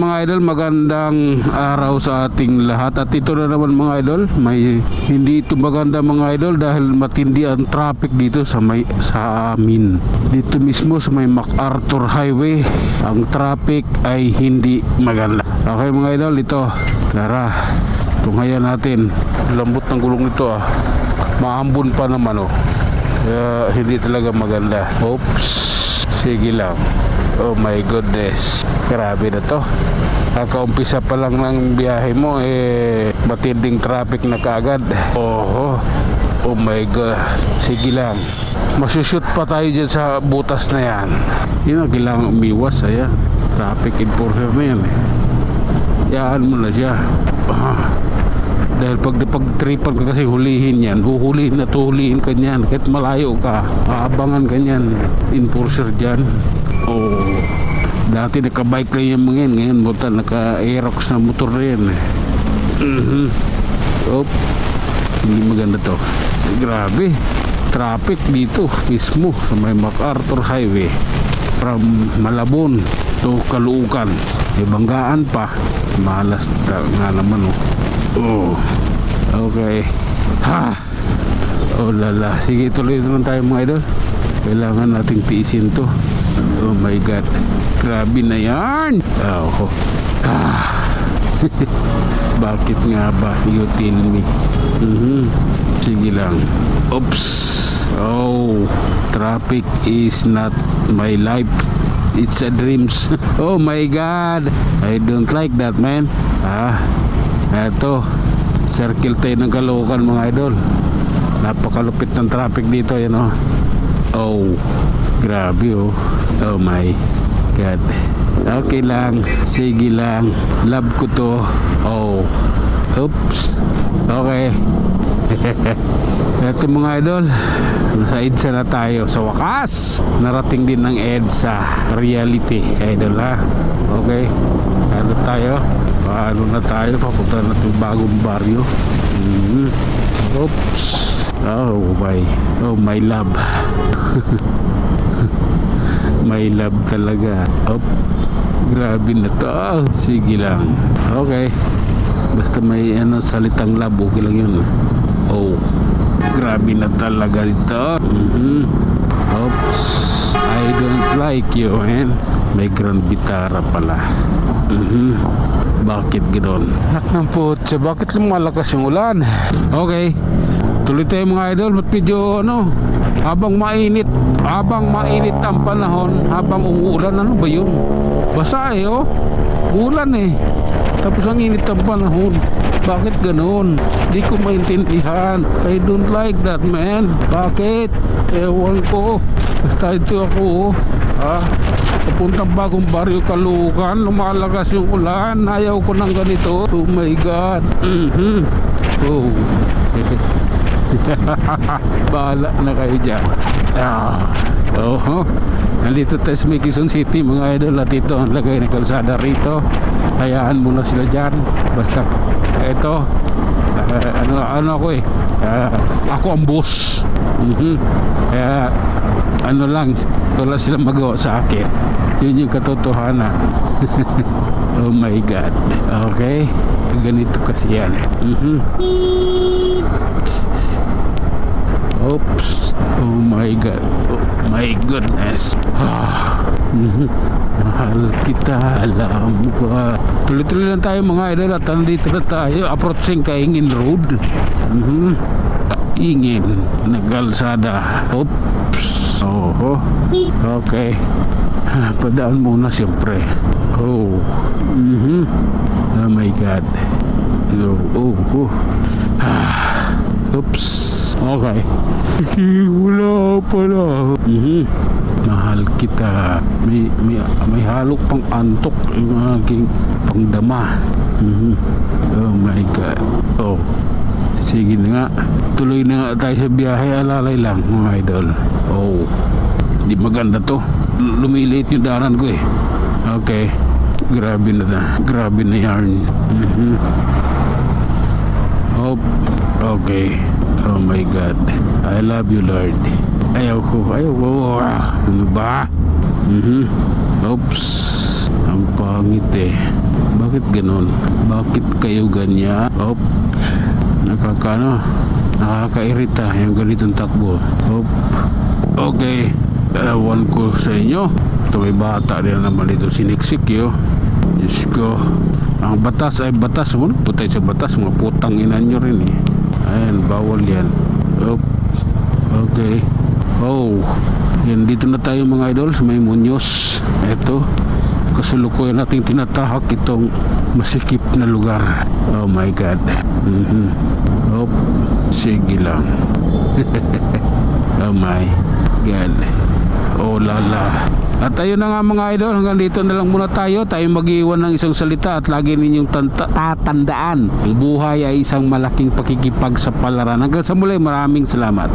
mga idol, magandang araw sa ating lahat. At ito na naman mga idol, may hindi ito maganda mga idol dahil matindi ang traffic dito sa amin. Dito mismo sa may MacArthur Highway, ang traffic ay hindi maganda. Okay mga idol, ito tara, tunghayan natin. Lambot ng gulong nito maambon pa naman kaya hindi talaga maganda. Oops, sige lang. Oh my goodness, grabe na to. Kakaumpisa pa lang ng biyahe mo matinding traffic na kaagad. Oh my god, sige lang, masushoot pa tayo dyan sa butas na yan. Yun ang kailangan umiwas. Ayan, traffic enforcer na yan yaan mo na siya. Dahil pag tripan ka kasi hulihin yan, huhulihin at huhulihin ka yan kahit malayo ka, aabangan ka yan enforcer dyan. Dati naka-bike lang yung mga yan, ngayon naka-Aerox na motor na yan. Hindi maganda to. Grabe, traffic dito mismo sa may MacArthur Highway from Malabon to Caloocan. Banggaan pa, malas nga naman okay. Lala, sige, tuloy naman tayo mga idol. Kailangan nating tiisin to. Oh my god, grabe na yan. Bakit nga ba? You tell me. Sige lang. Oops. Traffic is not my life, it's a dreams. Oh my god, I don't like that, man. Eto, circle tayo ng Caloocan mga idol. Napakalupit ng traffic dito, yan grabe oh my god. Okay lang, sige lang, love ko to. Oops, okay. Eto mga idol, nasa EDSA na tayo sa wakas. Narating din ng EDSA reality idol okay. Paano na tayo, papunta na itong bagong baryo. Oops, oh my love. My love talaga. Grabe na to. Sige lang, okay. Basta may salitang love, okay lang yun. Grabe na talaga dito. Oops, I don't like you, man. May grand bitara pala. Bakit ganoon? Anak ng putsa, bakit lumalakas yung ulan? Okay, tuloy tayo mga idol. Ba't medyo habang mainit ang panahon, habang umuulan, ano ba yun? Basa ulan tapos ang init ang panahon. Bakit ganoon? Di ko maintindihan. I don't like that, man. Bakit? Ewan ko. Basta ito ako papuntang bagong baryo Caloocan, lumalakas yung ulan. Ayaw ko ng ganito. Oh my god. Bahala na kayo dyan. Nandito tayo sa may Quezon City mga idol. At ito ang lagay ng kalsada rito. Hayaan muna sila dyan. Basta ito ako ako ang boss. Kaya lang, wala silang magawa sa akin. Yun yung katotohanan. Oh my god. Okay, ganito kasi yan. Oops, oh my god, oh my goodness. Mahal kita, alam mo ba. Tuloy-tuloy lang tayo mga idol. At nandito na tayo, approaching Kaingin Road. Ingin na kalsada. Oops, okay. Padaan muna siyempre. Oh my god. Oops, okay. Wala pala. Mahal kita. May halok pang antok yung aking pangdama. Oh my god. Sige na nga, tuloy na nga tayo sa biyahe. Alalay lang mga idol. Di maganda to. Lumiliit yung daran ko Okay, grabe na yarn. Okay. Oh my god, I love you Lord. Ayaw ko. Ano ba? Oops. Ang pangit eh. Bakit ganon? Bakit kayo ganyan? Op. Nakakairita yung ganitong takbo. Op. Okay. Ewan ko sa inyo. Ito may bata din naman dito siniksik yo. Diyos ko. Ang batas ay batas. Putay sa batas. Mga putang ina nyo rin eh. Ayan, bawal yan. Op. Okay. Oh. Yan, dito na tayo mga idol sa may Muñoz. Ito. Kasalukuyan nating tinatahak itong masikip na lugar. Oh my God. Oh, sige lang. Oh my God. Oh lala. At ayun na nga mga idol, hanggang dito na lang muna tayo. Tayo mag-iwan ng isang salita at lagi ninyong tatandaan. Ang buhay ay isang malaking pakikipagsapalaran. Hanggang sa muli, maraming salamat.